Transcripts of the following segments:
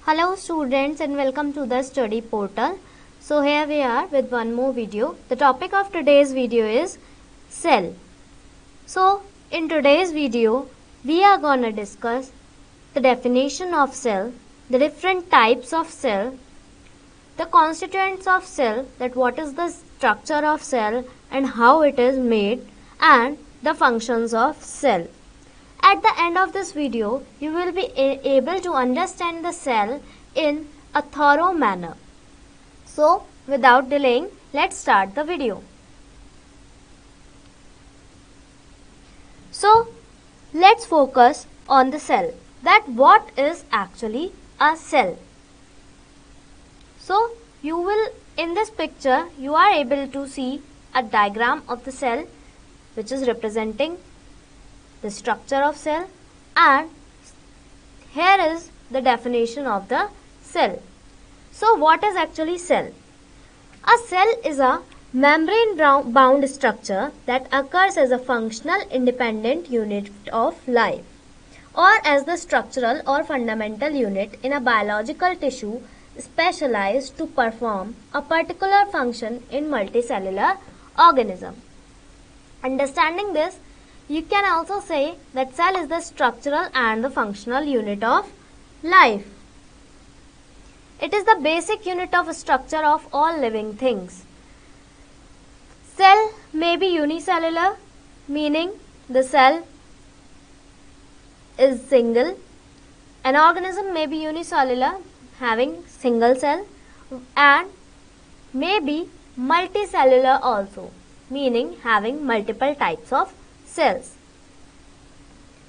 Hello students and welcome to the study portal. So here we are with one more video. The topic of today's video is cell. So in today's video we are gonna discuss the definition of cell, the different types of cell, the constituents of cell, that what is the structure of cell and how it is made, and the functions of cell. At the end of this video, you will be able to understand the cell in a thorough manner. So, without delaying, let's start the video. So, let's focus on the cell. That what is actually a cell. So, you will in this picture, you are able to see a diagram of the cell which is representing the structure of cell, and here is the definition of the cell. So what is actually cell? A cell is a membrane bound structure that occurs as a functional independent unit of life or as the structural or fundamental unit in a biological tissue specialized to perform a particular function in multicellular organism. Understanding this, you can also say that cell is the structural and the functional unit of life. It is the basic unit of structure of all living things. Cell may be unicellular, meaning the cell is single. An organism may be unicellular, having single cell, and may be multicellular also, meaning having multiple types of cells.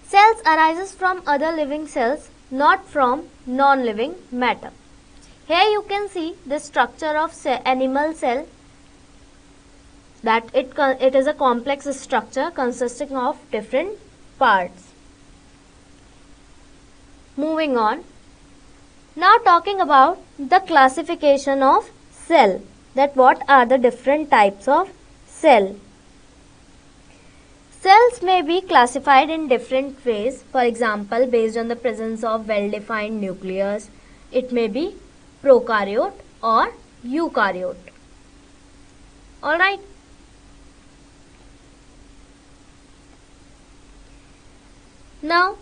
Cells arises from other living cells, not from non-living matter. Here you can see the structure of animal cell, that it is a complex structure consisting of different parts. Moving on. Now talking about the classification of cell, that what are the different types of cell. Cells may be classified in different ways. For example, based on the presence of well-defined nucleus, it may be prokaryote or eukaryote. Alright. Now,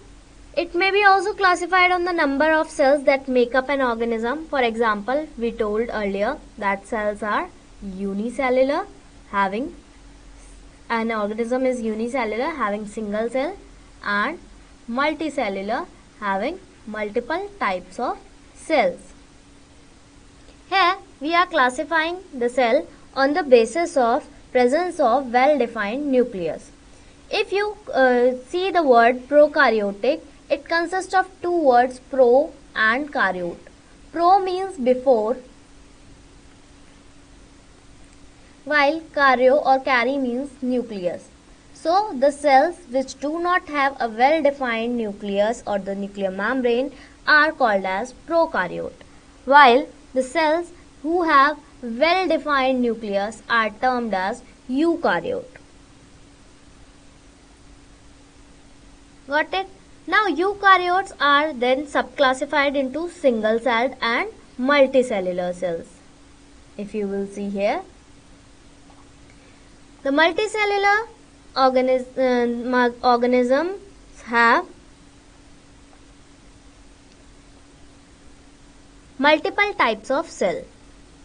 it may be also classified on the number of cells that make up an organism. For example, we told earlier that cells are unicellular, having an organism is unicellular, having single cell, and multicellular, having multiple types of cells. Here we are classifying the cell on the basis of presence of well-defined nucleus. If you see the word prokaryotic, it consists of two words, pro and karyote. Pro means before, while karyo or kary means nucleus. So the cells which do not have a well-defined nucleus or the nuclear membrane are called as prokaryote, while the cells who have well-defined nucleus are termed as eukaryote. Got it? Now eukaryotes are then subclassified into single-celled and multicellular cells. If you will see here, the multicellular organisms have multiple types of cell.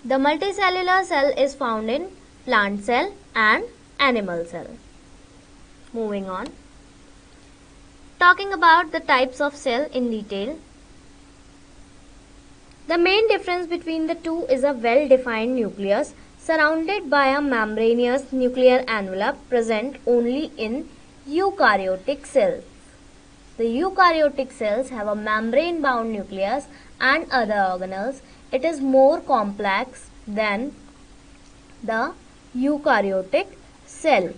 The multicellular cell is found in plant cell and animal cell. Moving on. Talking about the types of cell in detail. The main difference between the two is a well-defined nucleus surrounded by a membranous nuclear envelope present only in eukaryotic cells. The eukaryotic cells have a membrane-bound nucleus and other organelles. It is more complex than the eukaryotic cell,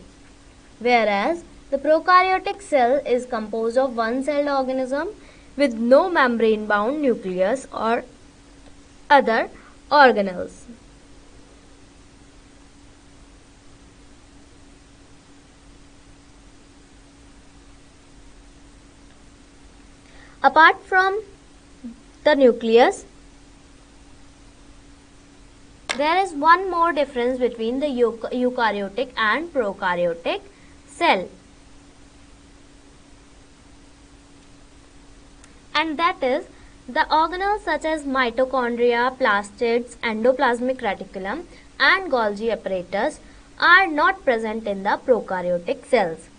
whereas the prokaryotic cell is composed of one-celled organism with no membrane-bound nucleus or other organelles. Apart from the nucleus. There is one more difference between the eukaryotic and prokaryotic cell, and that is the organelles such as mitochondria, plastids, endoplasmic reticulum and Golgi apparatus are not present in the prokaryotic cells.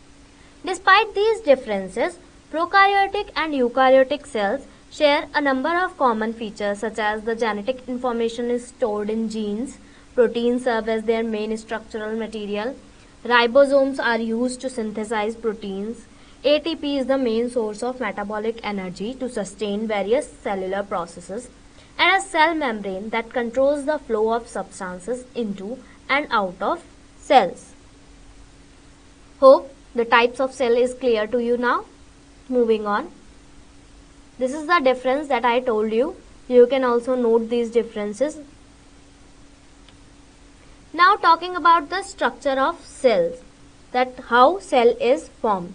Despite these differences, prokaryotic and eukaryotic cells share a number of common features such as the genetic information is stored in genes, proteins serve as their main structural material, ribosomes are used to synthesize proteins, ATP is the main source of metabolic energy to sustain various cellular processes, and a cell membrane that controls the flow of substances into and out of cells. Hope the types of cell is clear to you now. Moving on. This is the difference that I told you. You can also note these differences. Now talking about the structure of cells, that how cell is formed.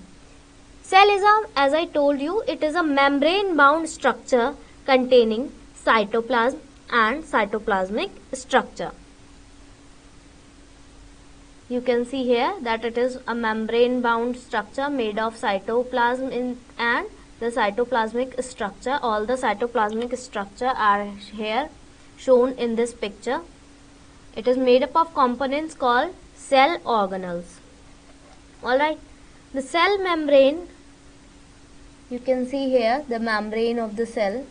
Cell is as I told you, it is a membrane bound structure containing cytoplasm and cytoplasmic structure. You can see here that it is a membrane bound structure made of cytoplasm and the cytoplasmic structure. All the cytoplasmic structure are here shown in this picture. It is made up of components called cell organelles. Alright, the cell membrane, you can see here the membrane of the cell.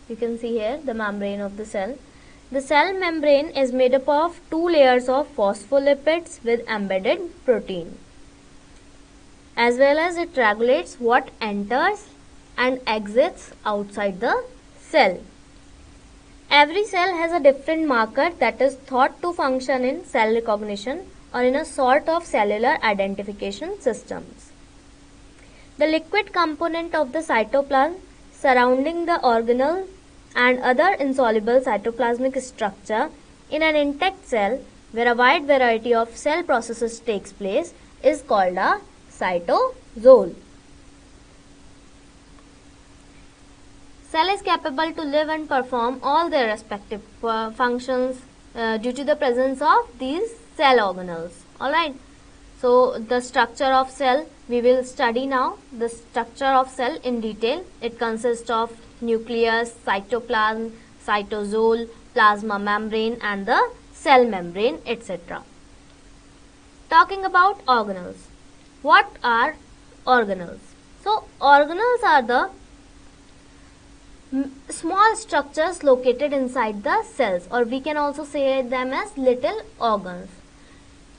You can see here the membrane of the cell. The cell membrane is made up of two layers of phospholipids with embedded protein. As well as it regulates what enters and exits outside the cell. Every cell has a different marker that is thought to function in cell recognition or in a sort of cellular identification systems. The liquid component of the cytoplasm surrounding the organelle and other insoluble cytoplasmic structure in an intact cell where a wide variety of cell processes takes place is called a cytosol. Cell is capable to live and perform all their respective functions due to the presence of these cell organelles. Alright, so the structure of cell we will study now. The structure of cell in detail. It consists of nucleus, cytoplasm, cytosol, plasma membrane and the cell membrane, etc. Talking about organelles. What are organelles? So organelles are the small structures located inside the cells, or we can also say them as little organs.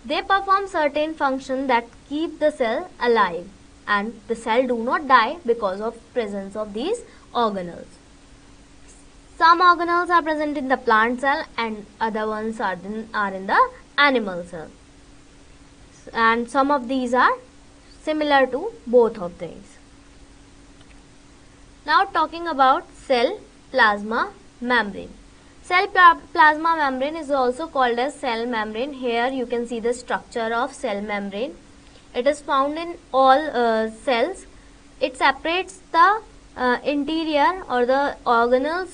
They perform certain functions that keep the cell alive, and the cell do not die because of presence of these organelles. Some organelles are present in the plant cell and other ones are in the animal cell. And some of these are similar to both of these. Now talking about cell plasma membrane. Cell plasma membrane is also called as cell membrane. Here you can see the structure of cell membrane. It is found in all cells. It separates the interior or the organelles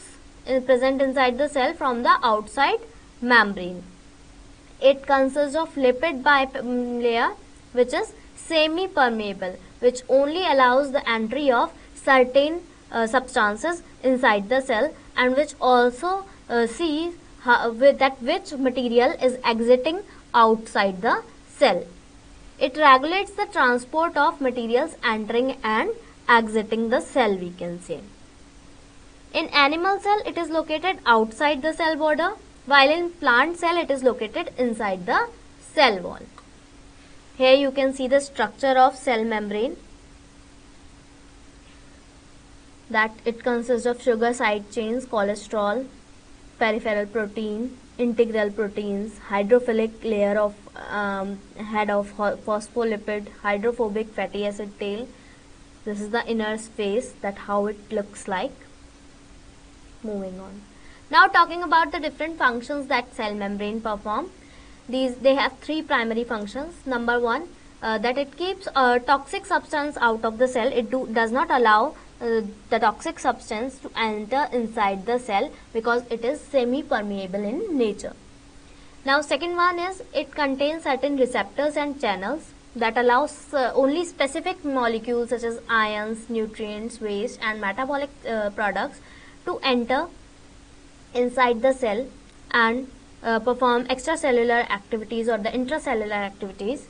present inside the cell from the outside membrane. It consists of lipid bilayer which is semi-permeable, which only allows the entry of certain substances inside the cell, and which also sees which material is exiting outside the cell. It regulates the transport of materials entering and exiting the cell, we can say. In animal cell, it is located outside the cell border, while in plant cell, it is located inside the cell wall. Here you can see the structure of cell membrane, that it consists of sugar side chains, cholesterol, peripheral protein, integral proteins, hydrophilic layer of head of phospholipid, hydrophobic fatty acid tail. This is the inner space, that how it looks like. Moving on. Now talking about the different functions that cell membrane perform. They have three primary functions. Number one, that it keeps a toxic substance out of the cell. It does not allow the toxic substance to enter inside the cell because it is semi-permeable in nature. Now second one is it contains certain receptors and channels that allows only specific molecules such as ions, nutrients, waste and metabolic products to enter inside the cell and perform extracellular activities or the intracellular activities.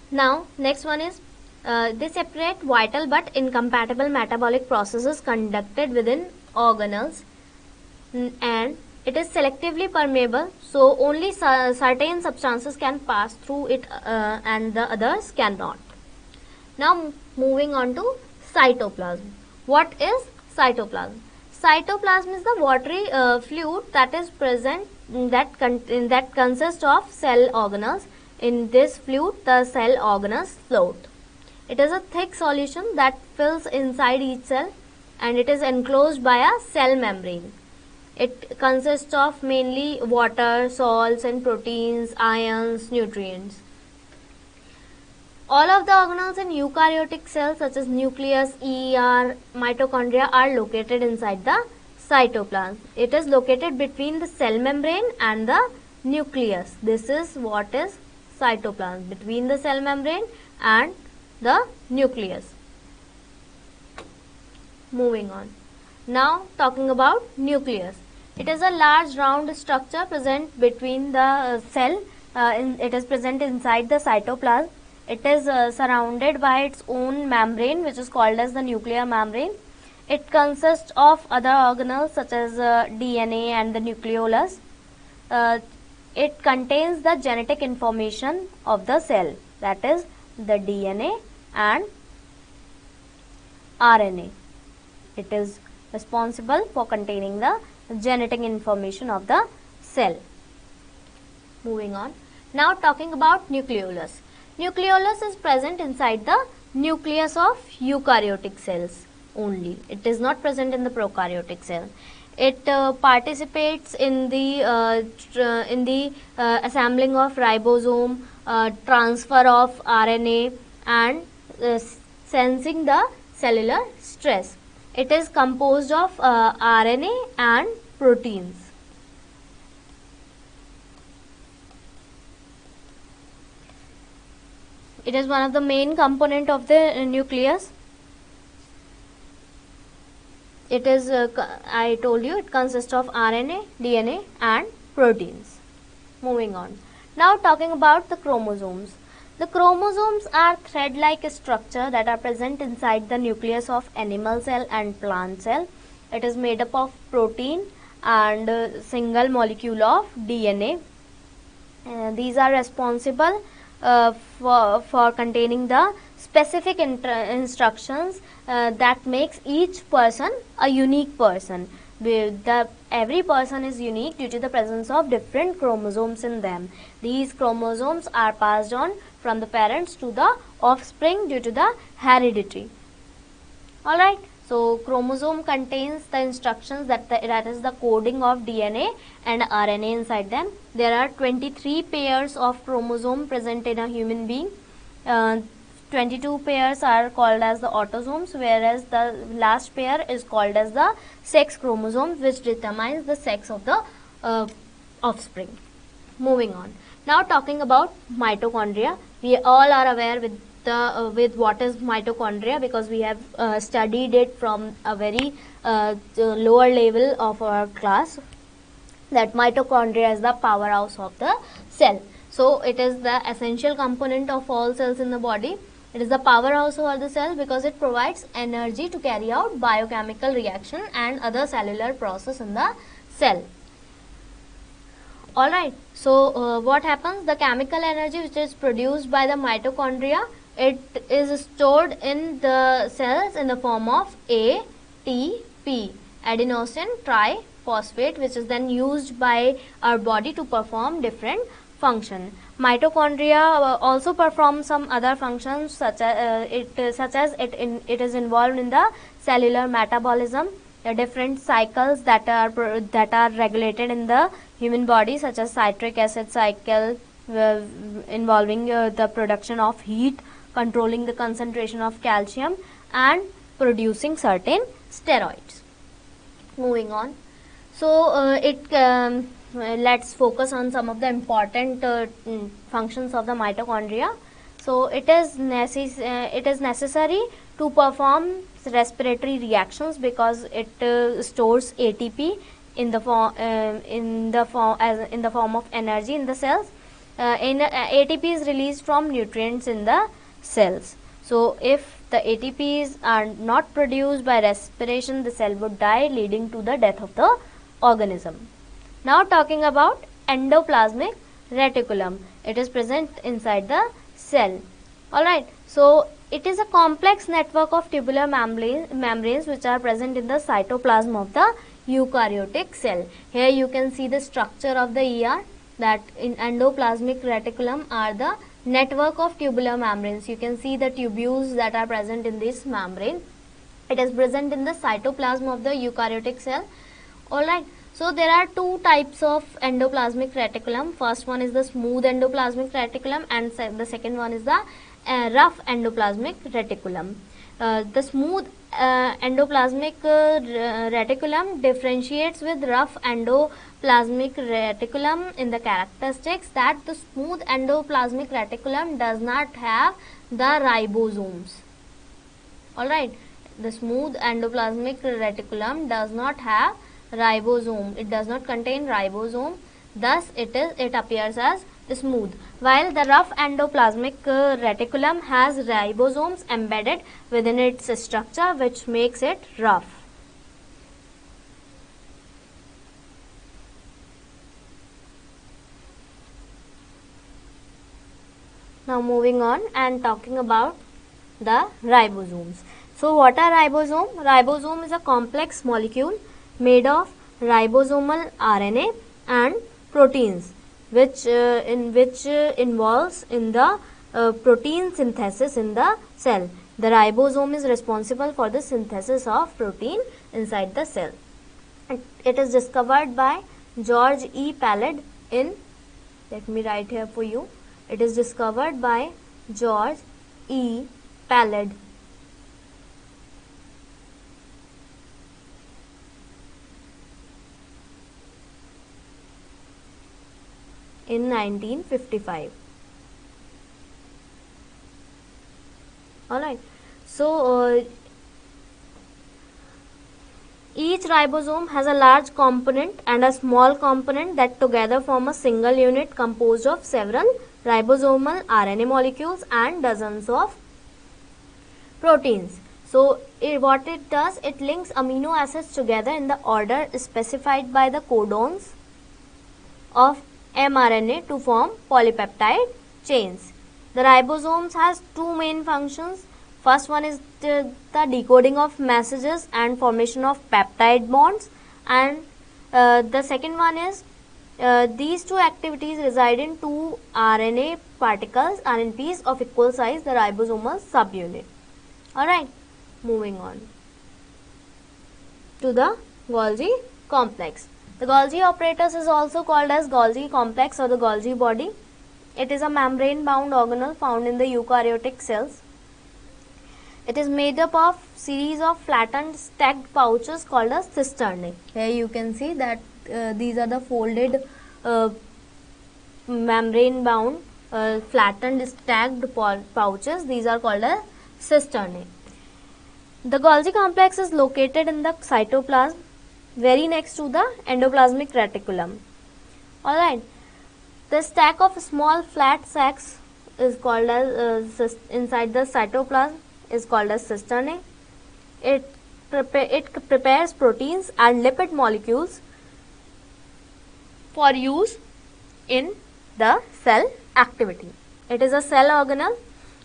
Now next one is they separate vital but incompatible metabolic processes conducted within organelles, and it is selectively permeable, so only certain substances can pass through it and the others cannot. Now moving on to cytoplasm. What is cytoplasm? Cytoplasm is the watery fluid that is present that consists of cell organelles. In this fluid, the cell organelles float. It is a thick solution that fills inside each cell and it is enclosed by a cell membrane. It consists of mainly water, salts and proteins, ions, nutrients. All of the organelles in eukaryotic cells such as nucleus, ER, mitochondria are located inside the cytoplasm. It is located between the cell membrane and the nucleus. This is what is cytoplasm, between the cell membrane and the nucleus. Moving on. Now talking about nucleus. It is a large round structure present between the cell. It is present inside the cytoplasm. It is surrounded by its own membrane which is called as the nuclear membrane. It consists of other organelles such as DNA and the nucleolus. It contains the genetic information of the cell, that is the DNA and RNA. It is responsible for containing the genetic information of the cell. Moving on. Now talking about nucleolus. Nucleolus is present inside the nucleus of eukaryotic cells only. It is not present in the prokaryotic cell. It participates in the assembling of ribosome, transfer of RNA and sensing the cellular stress. It is composed of RNA and proteins. It is one of the main component of the nucleus. It is, I told you, it consists of RNA, DNA and proteins. Moving on. Now talking about the chromosomes. The chromosomes are thread-like structure that are present inside the nucleus of animal cell and plant cell. It is made up of protein and single molecule of DNA. These are responsible for containing the specific instructions that makes each person a unique person. Every person is unique due to the presence of different chromosomes in them. These chromosomes are passed on from the parents to the offspring due to the heredity. Alright, so chromosome contains the instructions that is the coding of DNA and RNA inside them. There are 23 pairs of chromosome present in a human being. 22 pairs are called as the autosomes, whereas the last pair is called as the sex chromosome, which determines the sex of the offspring. Moving on. Now talking about mitochondria. We all are aware with what is mitochondria because we have studied it from a very lower level of our class, that mitochondria is the powerhouse of the cell. So it is the essential component of all cells in the body. It is the powerhouse of the cell because it provides energy to carry out biochemical reaction and other cellular process in the cell. Alright, so what happens? The chemical energy which is produced by the mitochondria, it is stored in the cells in the form of ATP, adenosine triphosphate, which is then used by our body to perform different function. Mitochondria also perform some other functions such as it is involved in the cellular metabolism. There are different cycles that are regulated in the human body, such as citric acid cycle, involving the production of heat, controlling the concentration of calcium, and producing certain steroids. Moving on. So let's focus on some of the important functions of the mitochondria. So it is necessary to perform respiratory reactions because it stores ATP in the form of energy in the cells. ATP is released from nutrients in the cells. So if the ATPs are not produced by respiration, the cell would die, leading to the death of the organism. Now talking about endoplasmic reticulum. It is present inside the cell. Alright, so it is a complex network of tubular membranes which are present in the cytoplasm of the eukaryotic cell. Here you can see the structure of the ER, that in endoplasmic reticulum are the network of tubular membranes. You can see the tubules that are present in this membrane. It is present in the cytoplasm of the eukaryotic cell. Alright, so there are two types of endoplasmic reticulum. First one is the smooth endoplasmic reticulum, and the second one is the rough endoplasmic reticulum. The smooth endoplasmic reticulum differentiates with rough endoplasmic reticulum in the characteristics that the smooth endoplasmic reticulum does not have the ribosomes. Alright, the smooth endoplasmic reticulum does not have ribosome. It does not contain ribosome. Thus, it appears as smooth, while the rough endoplasmic reticulum has ribosomes embedded within its structure, which makes it rough. Now moving on and talking about the ribosomes. So what are ribosome? Ribosome is a complex molecule made of ribosomal RNA and proteins, which involves in the protein synthesis in the cell. The ribosome is responsible for the synthesis of protein inside the cell. It is discovered by George E. Palade in, let me write here for you. It is discovered by George E. Palade in 1955. Alright, so each ribosome has a large component and a small component that together form a single unit composed of several ribosomal RNA molecules and dozens of proteins. So what it does, it links amino acids together in the order specified by the codons of mRNA to form polypeptide chains. The ribosomes has two main functions. First one is the decoding of messages and formation of peptide bonds, and the second one is these two activities reside in two RNA particles, RNPs of equal size, the ribosomal subunit. Alright, moving on to the Golgi complex. The Golgi apparatus is also called as Golgi complex or the Golgi body. It is a membrane-bound organelle found in the eukaryotic cells. It is made up of series of flattened stacked pouches called as cisternae. Here you can see that these are the folded membrane-bound flattened stacked pouches. These are called as cisternae. The Golgi complex is located in the cytoplasm, very next to the endoplasmic reticulum. Alright, the stack of small flat sacs is called as inside the cytoplasm is called as cisternae. It prepares proteins and lipid molecules for use in the cell activity. It is a cell organelle.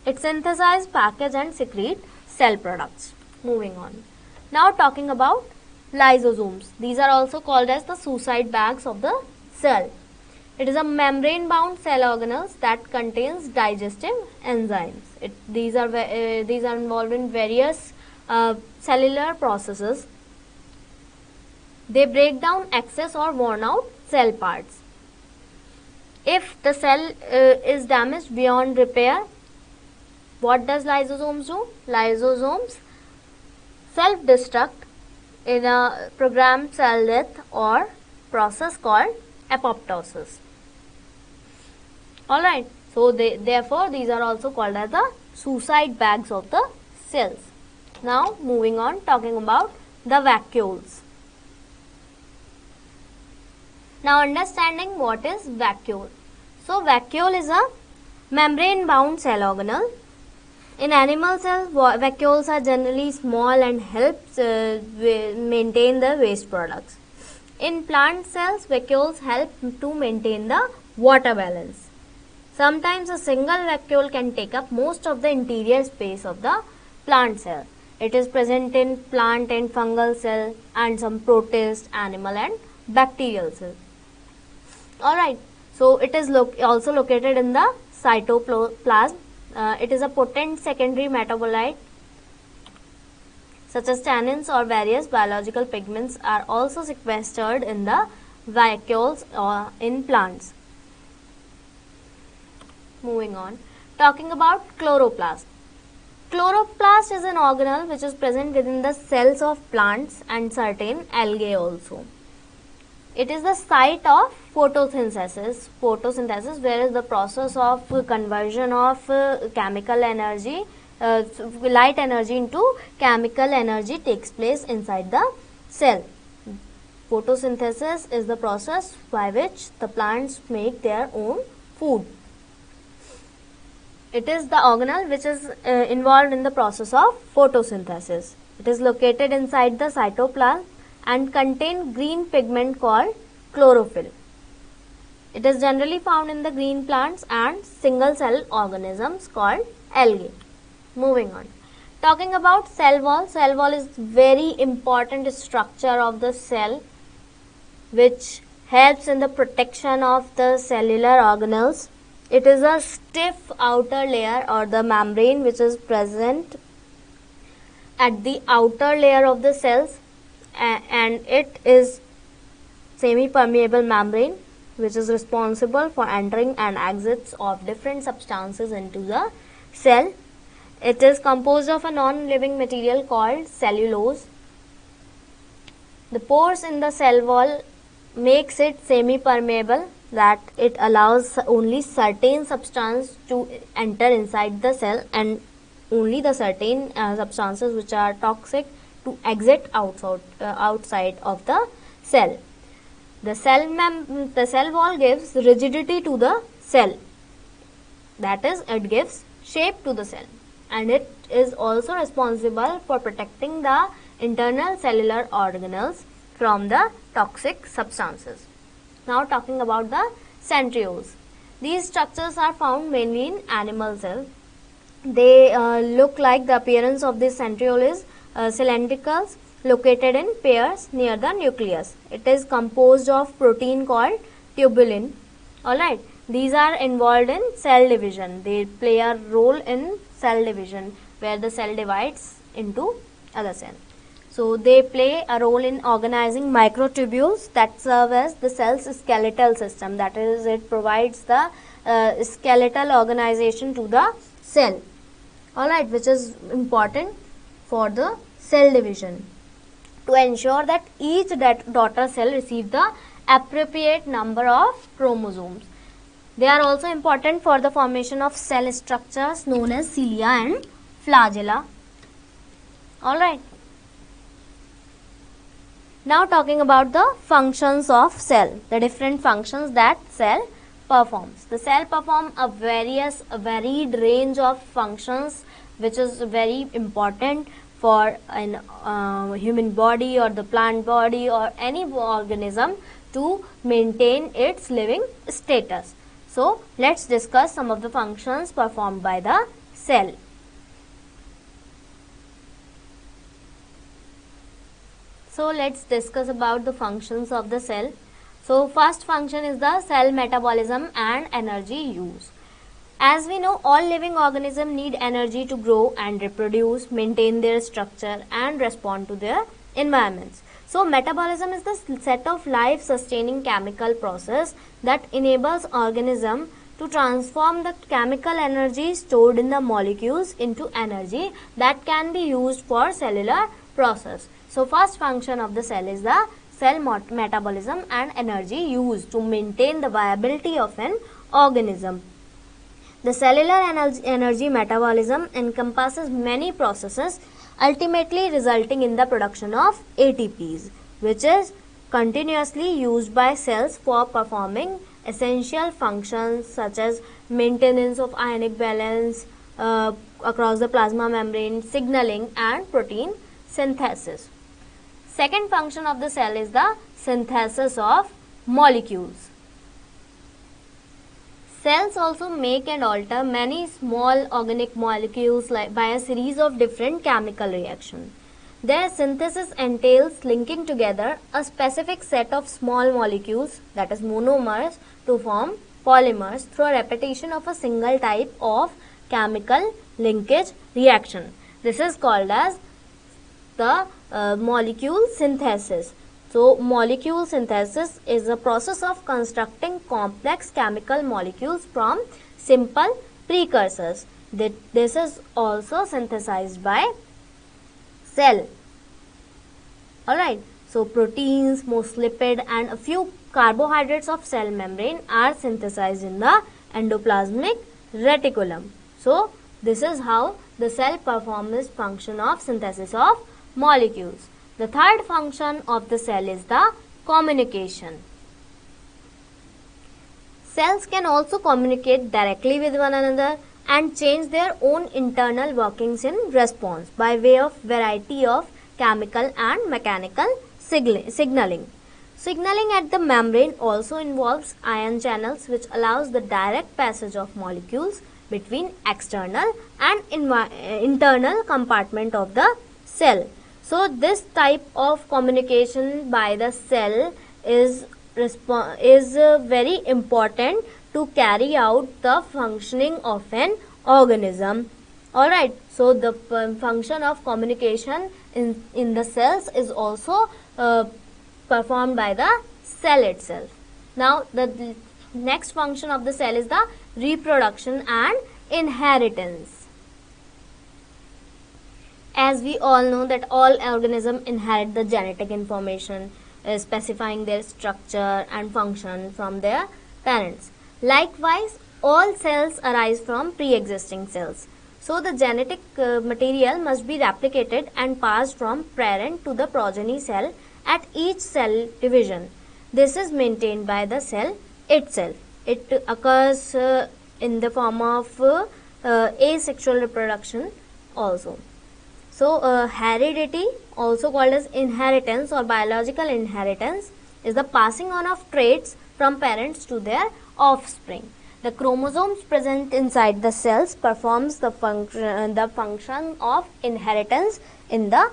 It synthesizes, package and secrete cell products. Moving on. Now talking about lysosomes. These are also called as the suicide bags of the cell. It is a membrane-bound cell organelles that contains digestive enzymes. These are involved in various cellular processes. They break down excess or worn out cell parts. If the cell is damaged beyond repair, what does lysosomes do? Lysosomes self-destruct in a programmed cell death or process called apoptosis. Alright, so therefore these are also called as the suicide bags of the cells. Now moving on, talking about the vacuoles. Now understanding what is vacuole. So vacuole is a membrane bound cell organelle. In animal cells, vacuoles are generally small and help maintain the waste products. In plant cells, vacuoles help to maintain the water balance. Sometimes a single vacuole can take up most of the interior space of the plant cell. It is present in plant and fungal cell and some protist, animal and bacterial cells. Alright, so it is also located in the cytoplasm. It is a potent secondary metabolite. Such as tannins or various biological pigments are also sequestered in the vacuoles or in plants. Moving on, talking about chloroplast. Chloroplast is an organelle which is present within the cells of plants and certain algae also. It is the site of photosynthesis. Photosynthesis, where is the process of conversion of chemical energy, light energy into chemical energy takes place inside the cell. Photosynthesis is the process by which the plants make their own food. It is the organelle which is involved in the process of photosynthesis. It is located inside the cytoplasm and contain green pigment called chlorophyll. It is generally found in the green plants and single cell organisms called algae. Moving on, talking about cell wall. Cell wall is very important structure of the cell which helps in the protection of the cellular organelles. It is a stiff outer layer or the membrane which is present at the outer layer of the cells, and it is semi-permeable membrane which is responsible for entering and exits of different substances into the cell. It is composed of a non-living material called cellulose. The pores in the cell wall makes it semi-permeable, that it allows only certain substance to enter inside the cell and only the certain substances which are toxic to exit outside of the cell. The cell wall gives rigidity to the cell, that is, it gives shape to the cell, and it is also responsible for protecting the internal cellular organelles from the toxic substances. Now talking about the centrioles. These structures are found mainly in animal cells. They look like, the appearance of this centriole is cylindrical, located in pairs near the nucleus. It is composed of protein called tubulin. Alright, these are involved in cell division. They play a role in cell division where the cell divides into other cell. So they play a role in organizing microtubules that serve as the cell's skeletal system. That is, it provides the skeletal organization to the cell. Alright, which is important for the cell division, to ensure that each daughter cell receives the appropriate number of chromosomes. They are also important for the formation of cell structures known as cilia and flagella. Alright. Now talking about the functions of cell, the different functions that cell performs. The cell performs a varied range of functions which is very important for an human body or the plant body or any organism to maintain its living status. So let's discuss some of the functions performed by the cell. So let's discuss about the functions of the cell. So first function is the cell metabolism and energy use. As we know, all living organisms need energy to grow and reproduce, maintain their structure and respond to their environments. So metabolism is the set of life sustaining chemical process that enables organism to transform the chemical energy stored in the molecules into energy that can be used for cellular process. So first function of the cell is the cell metabolism and energy used to maintain the viability of an organism. The cellular energy metabolism encompasses many processes, ultimately resulting in the production of ATPs, which is continuously used by cells for performing essential functions such as maintenance of ionic balance across the plasma membrane, signaling, and protein synthesis. Second function of the cell is the synthesis of molecules. Cells also make and alter many small organic molecules by a series of different chemical reactions. Their synthesis entails linking together a specific set of small molecules, that is monomers, to form polymers through a repetition of a single type of chemical linkage reaction. This is called as the molecule synthesis. So, molecule synthesis is a process of constructing complex chemical molecules from simple precursors. This is also synthesized by cell. Alright, so proteins, most lipid and a few carbohydrates of cell membrane are synthesized in the endoplasmic reticulum. So, this is how the cell performs this function of synthesis of molecules. The third function of the cell is the communication. Cells can also communicate directly with one another and change their own internal workings in response by way of variety of chemical and mechanical signaling. Signaling at the membrane also involves ion channels, which allows the direct passage of molecules between external and internal compartment of the cell. So, this type of communication by the cell is very important to carry out the functioning of an organism. Alright, so the function of communication in the cells is also performed by the cell itself. Now, the next function of the cell is the reproduction and inheritance. As we all know that all organisms inherit the genetic information specifying their structure and function from their parents. Likewise, all cells arise from pre-existing cells. So, the genetic material must be replicated and passed from parent to the progeny cell at each cell division. This is maintained by the cell itself. It occurs in the form of asexual reproduction also. So, heredity, also called as inheritance or biological inheritance, is the passing on of traits from parents to their offspring. The chromosomes present inside the cells performs the function of inheritance in the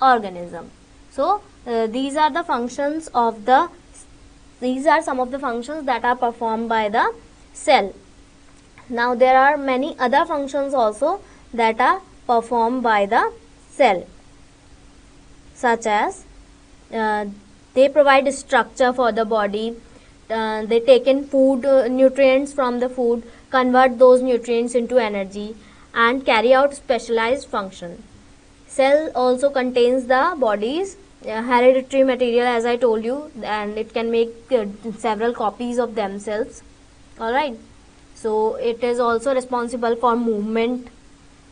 organism. So, these are some of the functions that are performed by the cell. Now, there are many other functions also that are performed by the cell, such as they provide structure for the body, they take in food, nutrients from the food, convert those nutrients into energy and carry out specialized function. Cell also contains the body's hereditary material, as I told you, and it can make several copies of themselves. Alright, so it is also responsible for movement.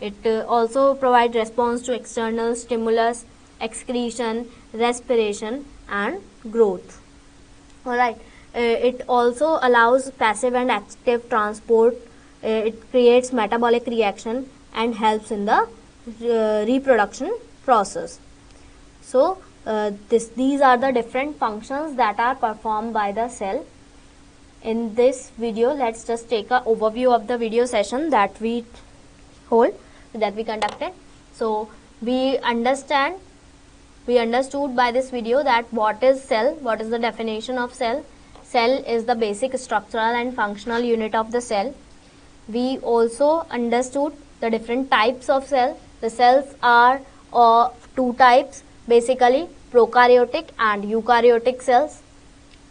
It also provides response to external stimulus, excretion, respiration and growth. Alright, it also allows passive and active transport. It creates metabolic reaction and helps in the reproduction process. So, these are the different functions that are performed by the cell. In this video, let's just take an overview of the video session that we conducted. So, we understood by this video that what is cell, what is the definition of cell. Cell is the basic structural and functional unit of the cell. We also understood the different types of cell. The cells are of two types. basically prokaryotic and eukaryotic cells.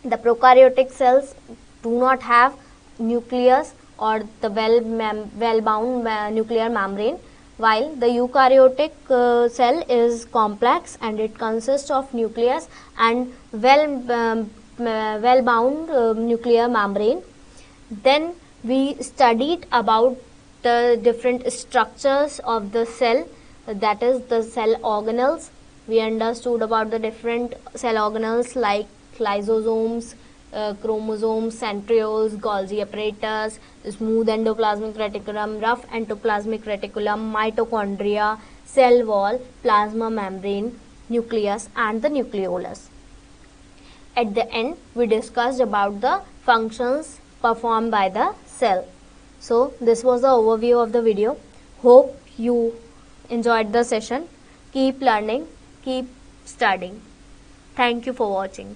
The prokaryotic cells do not have nucleus or the well-bound nuclear membrane, while the eukaryotic cell is complex and it consists of nucleus and well-bound nuclear membrane. Then we studied about the different structures of the cell, that is the cell organelles. We understood about the different cell organelles like lysosomes, chromosomes, centrioles, Golgi apparatus, smooth endoplasmic reticulum, rough endoplasmic reticulum, mitochondria, cell wall, plasma membrane, nucleus and the nucleolus. At the end, we discussed about the functions performed by the cell. So this was the overview of the video. Hope you enjoyed the session. Keep learning, keep studying. Thank you for watching.